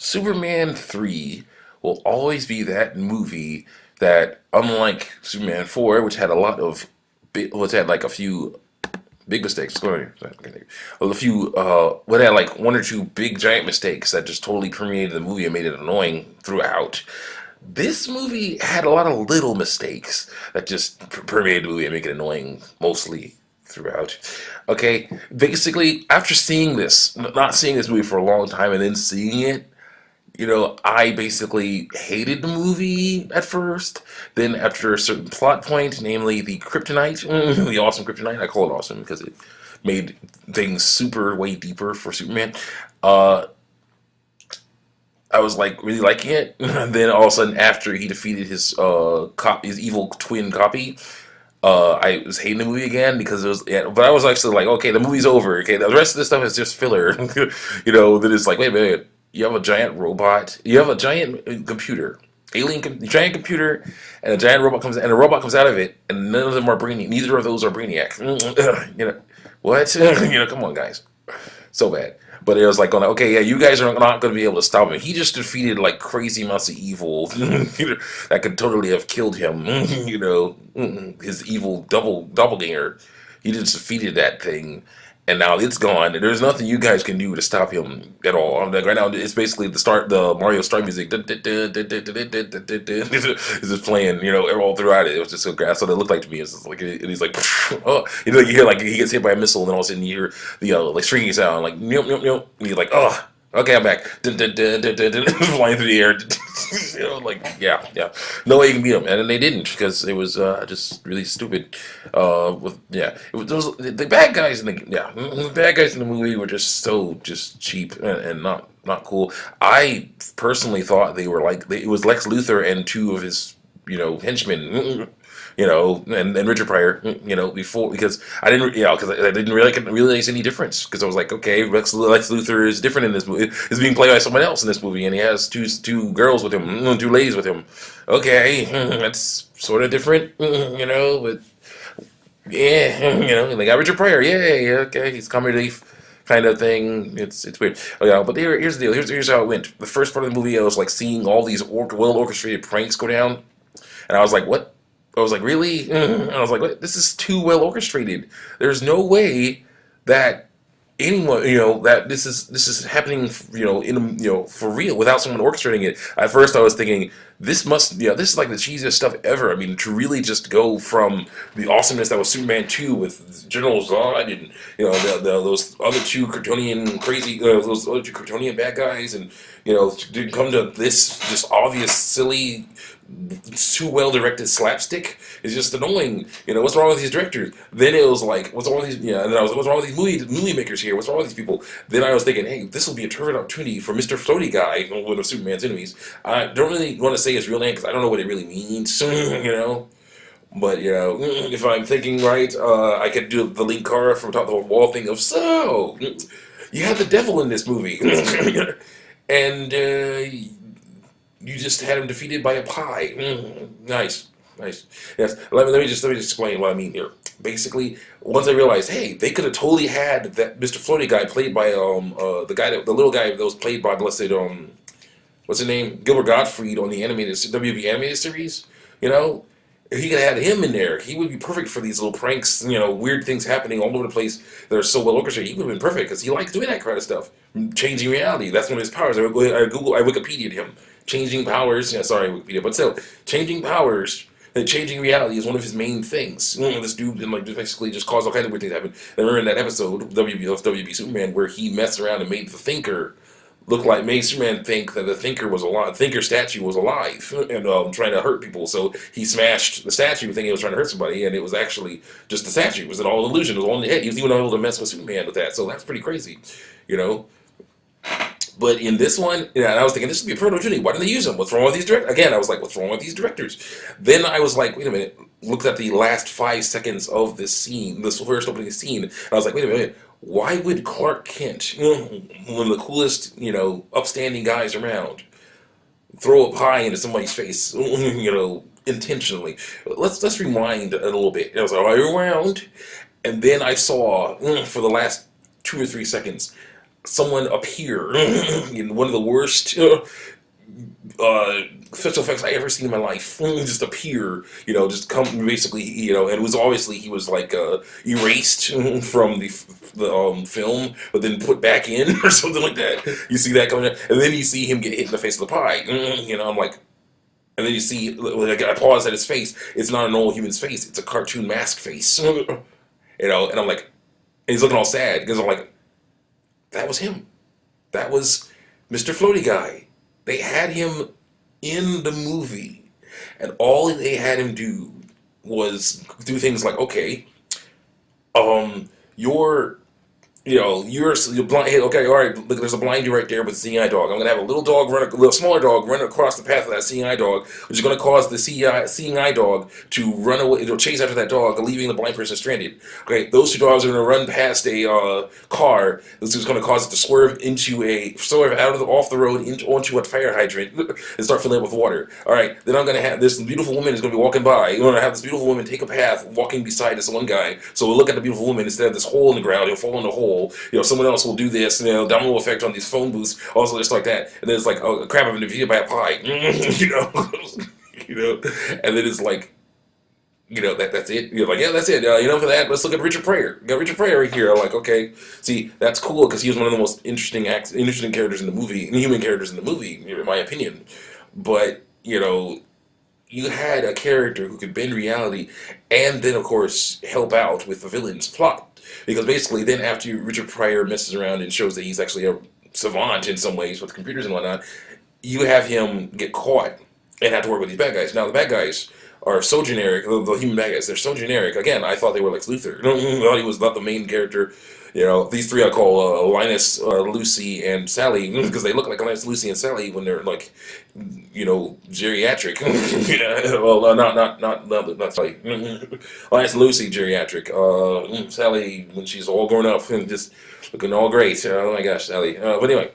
Superman 3 will always be that movie that, unlike Superman 4, which had a lot of, which had like a few big mistakes, a few, what had like one or two big giant mistakes that just totally permeated the movie and made it annoying throughout. This movie had a lot of little mistakes that just permeated the movie and make it annoying mostly throughout. Okay, basically, after seeing this, not seeing this movie for a long time and then seeing it, I basically hated the movie at first. Then, after a certain plot point, namely the kryptonite, the awesome kryptonite, I call it awesome because it made things super way deeper for Superman. Uh, I was like really liking it. And then all of a sudden, after he defeated his evil twin copy, I was hating the movie again because it was. Yeah, but I was actually like, okay, the movie's over. Okay, the rest of this stuff is just filler. Then it's like, wait a minute, you have a giant robot, you have a giant computer, giant computer, and a giant robot comes, and a robot comes out of it, and none of them are Brainiac. Neither of those are Brainiac. What? Come on, guys, so bad. But it was like, okay, yeah, you guys are not going to be able to stop him. He just defeated like crazy amounts of evil that could totally have killed him. His evil doppelganger. He just defeated that thing, and now it's gone. And there's nothing you guys can do to stop him at all. I'm like, right now, it's basically the Mario start music. It's just playing, all throughout it. It was just so that's what it looked like to me. It's just like, and he's like, oh, you hear like he gets hit by a missile, and then all of a sudden you hear the like stringy sound, like nope, nope, nope, and you're like, oh. Okay, I'm back. Dun, dun, dun, dun, dun, dun, flying through the air. Yeah, yeah. No way you can beat them, and then they didn't because it was just really stupid. The bad guys the bad guys in the movie were just so just cheap and not cool. I personally thought they were it was Lex Luthor and two of his henchmen. And Richard Pryor, before because I didn't, because I didn't really realize any difference because I was like, okay, Lex Luthor is different in this movie. Is being played by someone else in this movie, and he has two girls with him, two ladies with him. Okay, that's sort of different, but yeah, and they got Richard Pryor, yay, okay, he's comic relief kind of thing. It's weird. Oh yeah, but here's the deal. Here's how it went. The first part of the movie, I was like seeing all these well orchestrated pranks go down, and I was like, what? I was like, really? And I was like, what? This is too well orchestrated. There's no way that anyone, that this is happening, for real without someone orchestrating it. At first, I was thinking this is like the cheesiest stuff ever. I mean, to really just go from the awesomeness that was Superman 2 with General Zod and those other two Kryptonian bad guys, and to come to this just obvious silly too well directed slapstick is just annoying. What's wrong with these directors? Then it was like, what's wrong with these? Yeah, and then I was like, what's wrong with these movie makers here? What's wrong with these people? Then I was thinking, hey, this will be a terrific opportunity for Mr. Floaty Guy, one of Superman's enemies. I don't really want to say his real name because I don't know what it really means. But if I'm thinking right, I could do the Link Cara from top of the wall thing of you have the devil in this movie, and you just had him defeated by a pie. Nice, nice. Yes. Let me just explain what I mean here. Basically, once I realized, hey, they could have totally had that Mr. Floaty guy played by the little guy that was played by blessed what's his name, Gilbert Gottfried on the WB animated series. If he could have had him in there, he would be perfect for these little pranks, weird things happening all over the place that are so well orchestrated. He would have been perfect because he likes doing that kind of stuff. Changing reality. That's one of his powers. I Wikipedia'd him. Changing powers. Yeah, sorry, Wikipedia. But still, changing powers and changing reality is one of his main things. This dude can basically just cause all kinds of weird things happen. I remember in that episode of WB Superman where he messed around and made the Thinker made Superman think that the Thinker was alive. Thinker statue was alive and trying to hurt people. So he smashed the statue thinking he was trying to hurt somebody, and it was actually just the statue. It was an all illusion. It was all in the head. He was even able to mess with Superman with that. So that's pretty crazy, But in this one, I was thinking this would be a perfect opportunity. Why didn't they use them? What's wrong with these directors? Again, I was like, what's wrong with these directors? Then I was like, wait a minute. Looked at the last 5 seconds of this scene, this first opening scene, and I was like, wait a minute. Why would Clark Kent, one of the coolest, upstanding guys around, throw a pie into somebody's face, intentionally? Let's rewind a little bit. I was like, are you around? And then I saw, for the last 2 or 3 seconds, someone appear in one of the worst uh, special effects I ever seen in my life. Just appear, just come basically, and it was obviously he was like erased from the film, but then put back in or something like that. You see that coming, and then you see him get hit in the face with the pie. I'm like, and then you see, like, I pause at his face. It's not a normal human's face. It's a cartoon mask face. And I'm like, and he's looking all sad because I'm like, that was him. That was Mr. Floaty Guy. They had him in the movie, and all they had him do was do things like, okay, you're you're blind. Hey, okay, all right. Look, there's a blind dude right there with a seeing eye dog. I'm gonna have a little dog run, a little smaller dog run across the path of that seeing eye dog, which is gonna cause the seeing eye dog to run away, to chase after that dog, leaving the blind person stranded. Okay, those two dogs are gonna run past a car. This is gonna cause it to swerve out of off the road onto a fire hydrant and start filling up with water. All right, then I'm gonna have this beautiful woman is gonna be walking by. I'm gonna have this beautiful woman take a path walking beside this one guy. So we'll look at the beautiful woman instead of this hole in the ground. He'll fall in the hole. Someone else will do this, domino effect on these phone booths, also just like that. And then it's like, oh, crap, I've been defeated by a pie, and then it's like, that's it. You're like, yeah, that's it. For that, let's look at Richard Pryor. Got Richard Pryor right here. I'm like, okay, see, that's cool because he was one of the most interesting characters in the movie, human characters in the movie, in my opinion. But you had a character who could bend reality and then, of course, help out with the villain's plot. Because basically, then after Richard Pryor messes around and shows that he's actually a savant in some ways with computers and whatnot, you have him get caught and have to work with these bad guys. Now, the bad guys are so generic, the human bad guys, they're so generic. Again, I thought they were Lex Luthor. I thought he was not the main character. These three I call Linus, Lucy, and Sally because they look like Linus, Lucy, and Sally when they're like, geriatric. Yeah, well, not Sally. Linus and Lucy geriatric. Sally when she's all grown up and just looking all great. Oh my gosh, Sally. But anyway.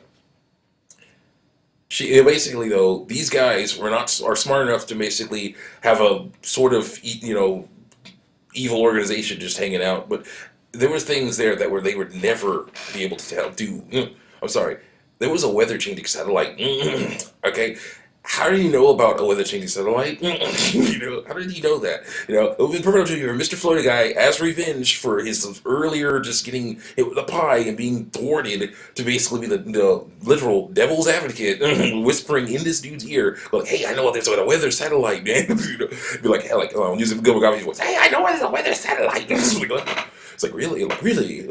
Basically though these guys are smart enough to basically have a sort of evil organization just hanging out, but there was things there that they would never be able to do. I'm sorry. There was a weather changing satellite. Okay. How did you know about a weather changing satellite? How did he know that? In Perfect Junior, Mr. Floaty Guy, as revenge for his earlier just getting hit with a pie and being thwarted to basically be the literal devil's advocate, whispering in this dude's ear, like, "Hey, I know there's a weather satellite, man." Be like, "Hey, like, using Gilbert Gottfried's voice. Hey, I know there's a weather satellite." It's like, really? Like, really?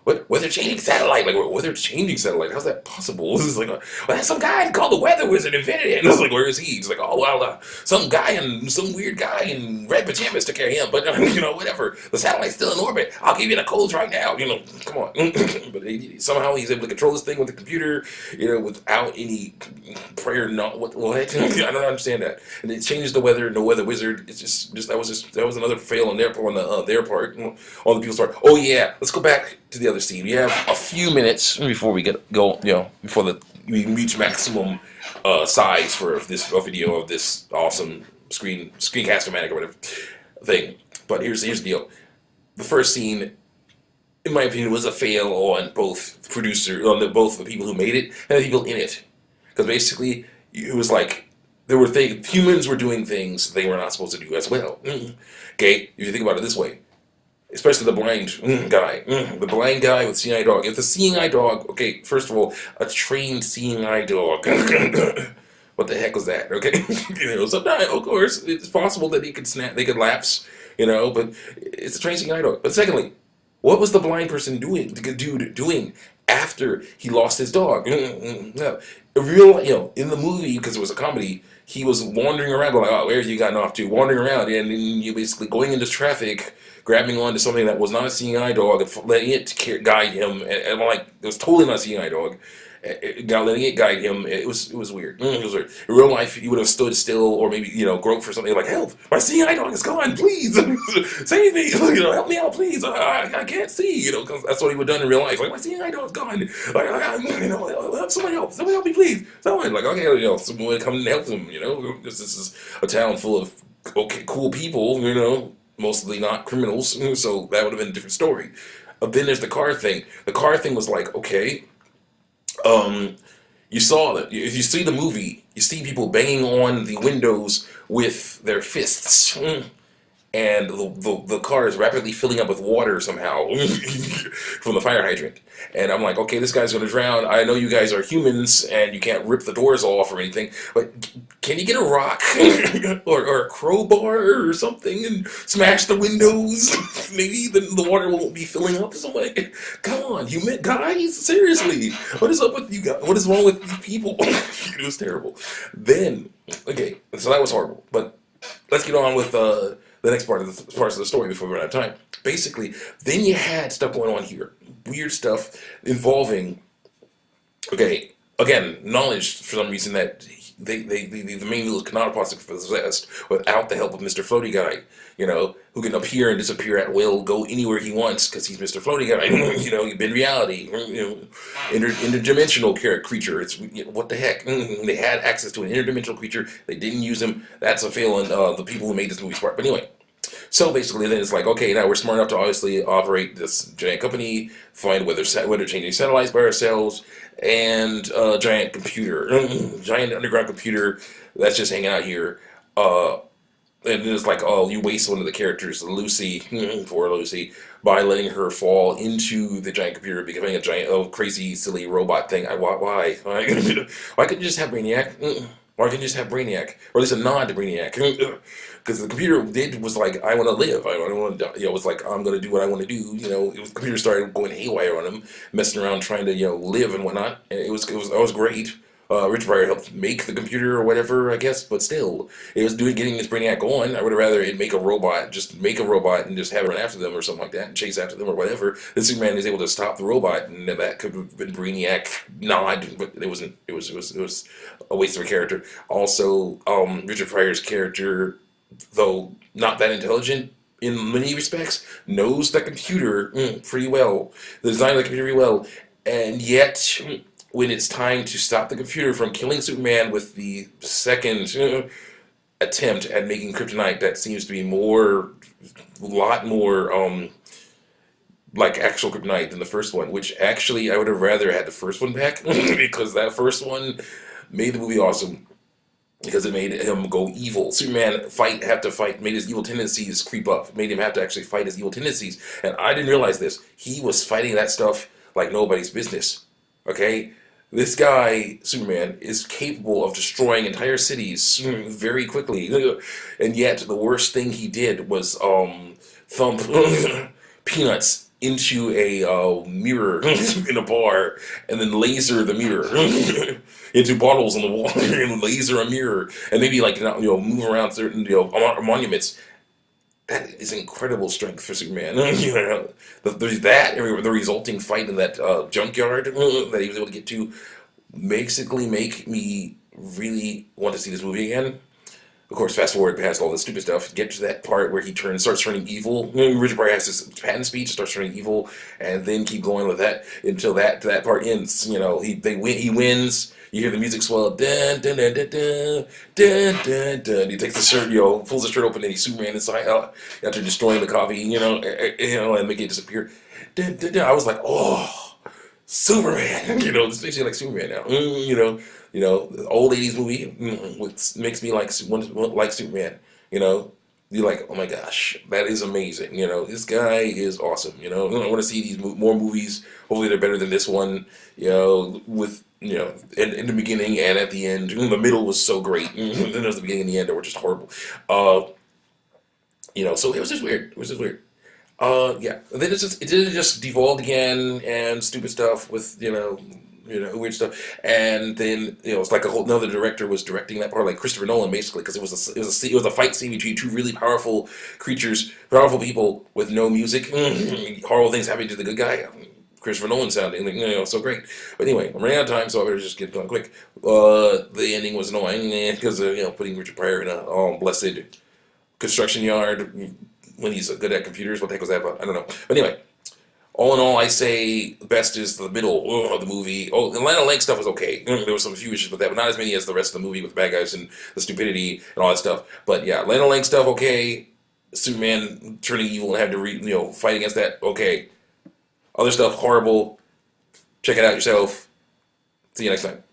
What weather changing satellite? Like, what weather changing satellite? How's that possible? It's like, well, that's some guy called the Weather Wizard invented it. And I was like, where is he? He's like, oh, well, some weird guy in red pajamas took care of him. But whatever. The satellite's still in orbit. I'll give you the codes right now. Come on. But somehow he's able to control this thing with the computer, without any prayer. Not what? I don't understand that. And it changed the weather. No Weather Wizard. It's just that was another fail on their part, on the people's part. Oh yeah, let's go back to the other scene. We have a few minutes before we before we reach maximum size for this video of this awesome screencast-o-matic or whatever thing. But here's the deal. The first scene, in my opinion, was a fail on both both the people who made it and the people in it. Because basically, it was like humans were doing things they were not supposed to do as well. Okay, if you think about it this way. Especially the blind guy. The blind guy with seeing eye dog. If the seeing eye dog, okay, first of all, a trained seeing eye dog. What the heck was that? Okay. Sometimes, of course, it's possible that they could lapse, but it's a trained seeing eye dog. But secondly, what was the blind person doing after he lost his dog? No. In the movie, because it was a comedy, he was wandering around, going like, oh, where have you gotten off to? Wandering around, and you basically going into traffic, grabbing onto something that was not a seeing eye dog, and letting it guide him, and like, it was totally not a seeing eye dog. Letting it guide him, it was weird. It was weird. In real life, he would have stood still, or maybe groped for something like, "Help! My seeing eye dog is gone! Please, save me! Help me out, please! I can't see!" Because that's what he would have done in real life. Like, my seeing eye dog's gone! Like, somebody help me, please! Someone, like, okay, someone would come and help him. Because this is a town full of cool people. Mostly not criminals. So that would have been a different story. But then there's the car thing. The car thing was like, okay. Um, you saw that if you see the movie, you see people banging on the windows with their fists. And the car is rapidly filling up with water somehow from the fire hydrant. And I'm like, okay, this guy's gonna drown. I know you guys are humans and you can't rip the doors off or anything, but can you get a rock or a crowbar or something and smash the windows? Maybe the water won't be filling up. So I'm like, come on, human guys, seriously, what is up with you guys? What is wrong with you people? It was terrible. Then, okay, so that was horrible. But let's get on with the next parts of the story before we run out of time. Basically, then you had stuff going on here, weird stuff involving. Okay, again, knowledge for some reason that the main villain cannot possibly possess without the help of Mr. Floaty Guy. Who can appear and disappear at will, go anywhere he wants because he's Mr. Floaty Guy. In reality, interdimensional creature. It's what the heck? They had access to an interdimensional creature. They didn't use him. That's a failing. The people who made this movie smart. But anyway, so basically, then it's like, okay, now we're smart enough to obviously operate this giant company, find whether changing satellites by ourselves, and a giant computer, giant underground computer that's just hanging out here. And then it's like, oh, you waste one of the characters, Lucy, poor Lucy, by letting her fall into the giant computer, becoming a giant, crazy, silly robot thing. Why? Why couldn't you just have Brainiac? Why couldn't you just have Brainiac, or at least a nod to Brainiac? Because the computer was like, I want to live. I don't want to. It was like, I'm going to do what I want to do. The computer started going haywire on him, messing around, trying to live and whatnot. And that was great. Richard Pryor helped make the computer or whatever, I guess, but still, it was getting this Brainiac going. I would have rather it make a robot, just make a robot and just have it run after them or something like that, and chase after them or whatever. Then Superman is able to stop the robot, and that could have been Brainiac nod, but it wasn't. It was a waste of a character. Also, Richard Pryor's character, though not that intelligent in many respects, knows the computer pretty well, the design of the computer pretty well, and yet when it's time to stop the computer from killing Superman with the second attempt at making kryptonite that seems to be a lot more like actual kryptonite than the first one, which actually I would have rather had the first one back because that first one made the movie awesome because it made him go evil. Superman have to fight, made his evil tendencies creep up, made him have to actually fight his evil tendencies. And I didn't realize this. He was fighting that stuff like nobody's business. Okay? This guy, Superman, is capable of destroying entire cities very quickly. And yet, the worst thing he did was thump peanuts into a mirror in a bar and then laser the mirror into bottles on the wall and laser a mirror and maybe move around certain monuments. That is incredible strength for Superman. There's that, and the resulting fight in that junkyard that he was able to get to basically make me really want to see this movie again. Of course, fast forward past all this stupid stuff, get to that part where he starts turning evil. Richard Pryor has this patent speech, starts turning evil, and then keep going with that until that part ends. He wins. You hear the music swell, dun dun dun dun dun dun dun dun. He takes the shirt, pulls the shirt open, and he's Superman inside out after destroying the coffee, and make it disappear. Dun, dun, dun. I was like, oh, Superman, this makes me like Superman now. The old '80s movie which makes me like Superman. You're like, oh my gosh, that is amazing. This guy is awesome. I want to see these more movies. Hopefully, they're better than this one. With in the beginning and at the end. The middle was so great. Then there's the beginning and the end that were just horrible. So it was just weird. It was just weird. Yeah. And then it did just devolved again and stupid stuff with weird stuff. And then it's like a whole another director was directing that part, like Christopher Nolan, basically, because it was a fight scene between two really powerful creatures, powerful people with no music, horrible things happening to the good guy. Christopher Nolan sounding so great. But anyway, I'm running out of time, so I better just get going quick. The ending was annoying because putting Richard Pryor in a blessed construction yard when he's good at computers. What the heck was that about? I don't know. But anyway, all in all, I say the best is the middle of the movie. Oh, the Lana Lang stuff was okay. There was some few issues with that, but not as many as the rest of the movie with bad guys and the stupidity and all that stuff. But yeah, Lana Lang stuff okay. Superman turning evil and having to fight against that okay. Other stuff horrible. Check it out yourself. See you next time.